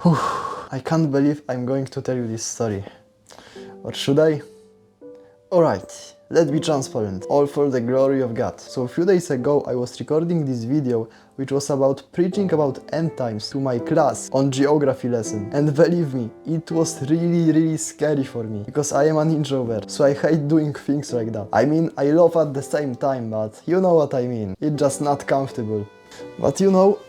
Whew, I can't believe I'm going to tell you this story. Or should I? Alright, let's be transparent, all for the glory of God. So a few days ago I was recording this video which was about preaching about end times to my class on geography lesson. And believe me, it was really scary for me, because I am an introvert, so I hate doing things like that. I mean, I love at the same time, but you know what I mean. It's just not comfortable. But you know,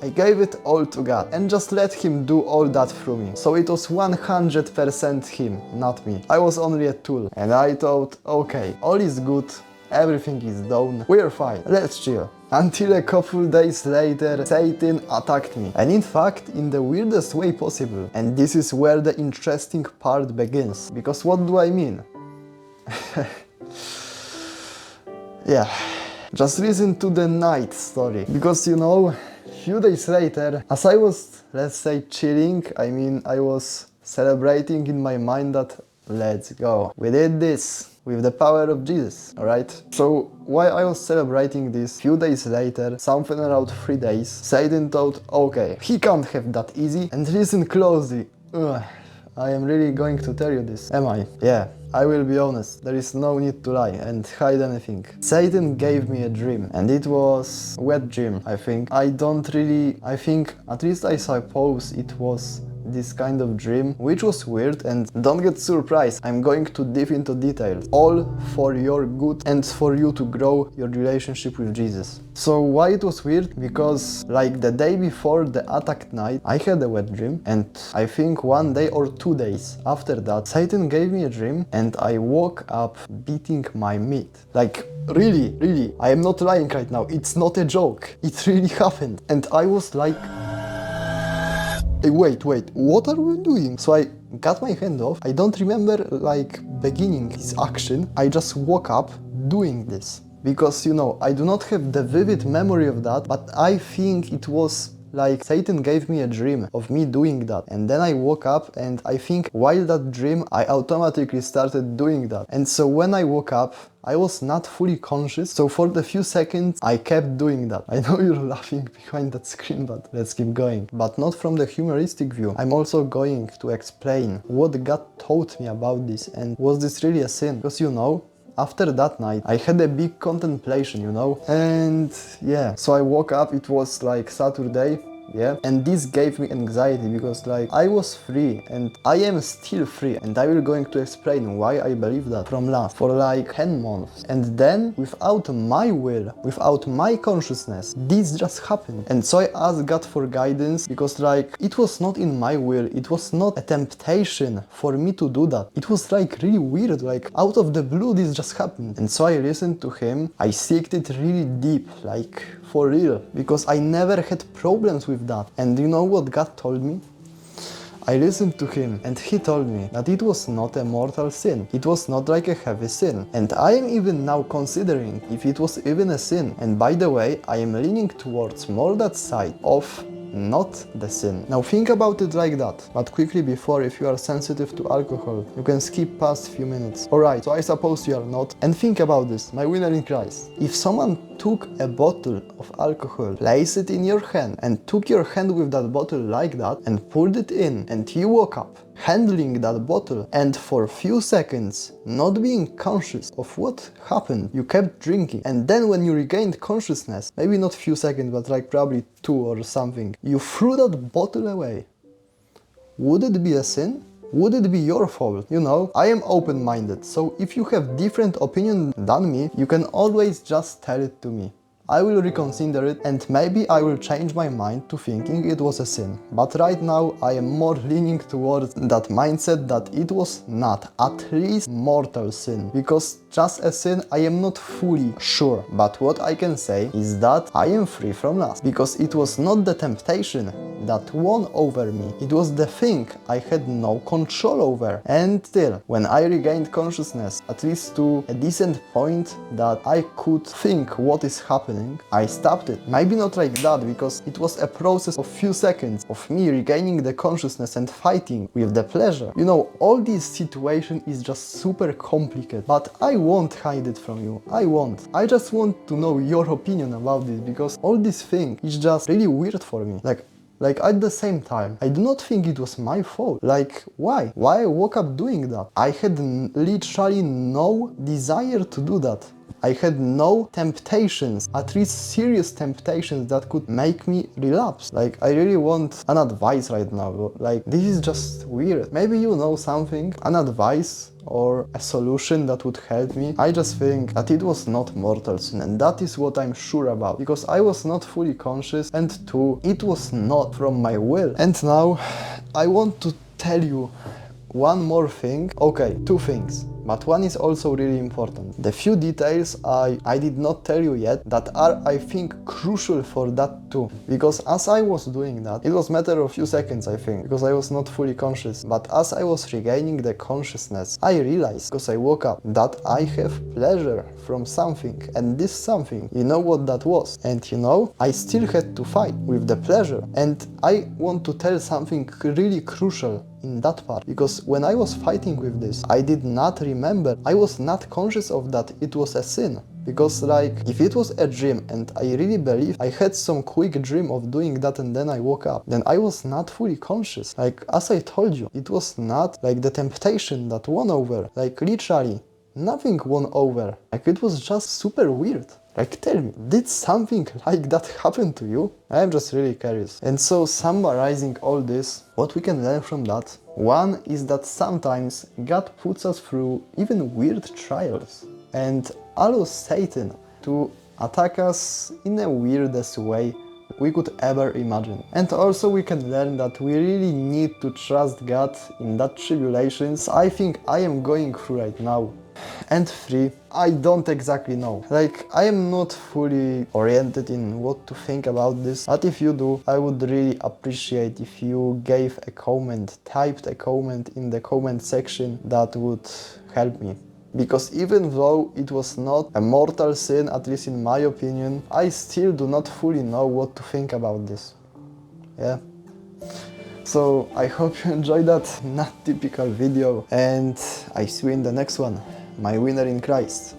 I gave it all to God and just let Him do all that through me. So it was 100% Him, not me. I was only a tool. And I thought, okay, all is good, everything is done, we're fine, let's chill. Until a couple days later, Satan attacked me. And in fact, in the weirdest way possible. And this is where the interesting part begins. Because what do I mean? Yeah, just listen to the night story. Because you know, few days later, as I was, let's say, chilling, I was celebrating in my mind that let's go. We did this with the power of Jesus, alright? So while I was celebrating this, few days later, something around 3 days, Satan thought, okay, he can't have that easy. And listen closely. Ugh, I am really going to tell you this. Am I? Yeah. I will be honest, there is no need to lie and hide anything. Satan gave me a dream, and it was a wet dream, I think. I think, at least I suppose it was this kind of dream, which was weird, and don't get surprised, I'm going to dive into details, all for your good and for you to grow your relationship with Jesus. So why it was weird? Because like the day before the attack night, I had a wet dream, and I think 1 day or 2 days after that, Satan gave me a dream and I woke up beating my meat. Like really, I am not lying right now, it's not a joke, it really happened. And I was like, hey, wait, what are we doing? So I got my hand off. I don't remember like beginning this action. I just woke up doing this. Because you know, I do not have the vivid memory of that, but I think it was like Satan gave me a dream of me doing that. And then I woke up, and I think while that dream, I automatically started doing that. And so when I woke up, I was not fully conscious, so for the few seconds I kept doing that. I know you're laughing behind that screen, but let's keep going. But not from the humoristic view. I'm also going to explain what God taught me about this, and was this really a sin? Because you know, after that night, I had a big contemplation, you know? And yeah, so I woke up, it was like Saturday, yeah, and this gave me anxiety because like I was free and I am still free, and I will going to explain why I believe that from last for like 10 months. And then without my will, without my consciousness, this just happened. And so I asked God for guidance, because like it was not in my will, it was not a temptation for me to do that. It was like really weird, like out of the blue this just happened. And so I listened to Him, I seeked it really deep, like for real, because I never had problems with that. And you know what God told me? I listened to Him, and He told me that it was not a mortal sin. It was not like a heavy sin. And I am even now considering if it was even a sin. And by the way, I am leaning towards more that side of not the sin. Now think about it like that. But quickly before, if you are sensitive to alcohol, you can skip past few minutes. Alright, so I suppose you are not. And think about this, my winner in Christ. If someone took a bottle of alcohol, placed it in your hand, and took your hand with that bottle like that, and poured it in, and you woke up, handling that bottle, and for a few seconds, not being conscious of what happened, you kept drinking, and then when you regained consciousness, maybe not few seconds, but like probably 2 or something, you threw that bottle away. Would it be a sin? Would it be your fault? You know, I am open-minded, so if you have different opinion than me, you can always just tell it to me. I will reconsider it, and maybe I will change my mind to thinking it was a sin. But right now I am more leaning towards that mindset that it was not at least mortal sin. Because just a sin, I am not fully sure. But what I can say is that I am free from lust. Because it was not the temptation that won over me. It was the thing I had no control over. And still, when I regained consciousness, at least to a decent point that I could think what is happening, I stopped it. Maybe not like that, because it was a process of few seconds of me regaining the consciousness and fighting with the pleasure. You know, all this situation is just super complicated, but I won't hide it from you. I won't. I just want to know your opinion about this, because all this thing is just really weird for me. Like, Like at the same time, I do not think it was my fault. Like why? Why I woke up doing that? I had literally no desire to do that. I had no temptations, at least serious temptations that could make me relapse. Like, I really want an advice right now. Like, this is just weird. Maybe you know something, an advice or a solution that would help me. I just think that it was not mortal sin, and that is what I'm sure about, because I was not fully conscious, and two, it was not from my will. And now, I want to tell you one more thing. Okay, two things, but one is also really important. The few details I did not tell you yet that are, I think, crucial for that too. Because as I was doing that, it was a matter of few seconds, I think, because I was not fully conscious. But as I was regaining the consciousness, I realized, because I woke up, that I have pleasure from something. And this something, you know what that was? And you know, I still had to fight with the pleasure. And I want to tell something really crucial in that part, because when I was fighting with this, I did not remember, I was not conscious of that it was a sin. Because like, if it was a dream, and I really believe I had some quick dream of doing that and then I woke up, then I was not fully conscious. Like, as I told you, it was not like the temptation that won over. Like, literally, nothing won over. Like, it was just super weird. Like, tell me, did something like that happen to you? I am just really curious. And so, summarizing all this, what we can learn from that, one is that sometimes God puts us through even weird trials and allows Satan to attack us in the weirdest way we could ever imagine. And also we can learn that we really need to trust God in that tribulations I think I am going through right now. And three, I don't exactly know. Like, I am not fully oriented in what to think about this, but if you do, I would really appreciate if you gave a comment, typed a comment in the comment section. That would help me. Because even though it was not a mortal sin, at least in my opinion, I still do not fully know what to think about this. Yeah. So I hope you enjoyed that not typical video, and I see you in the next one. My winner in Christ.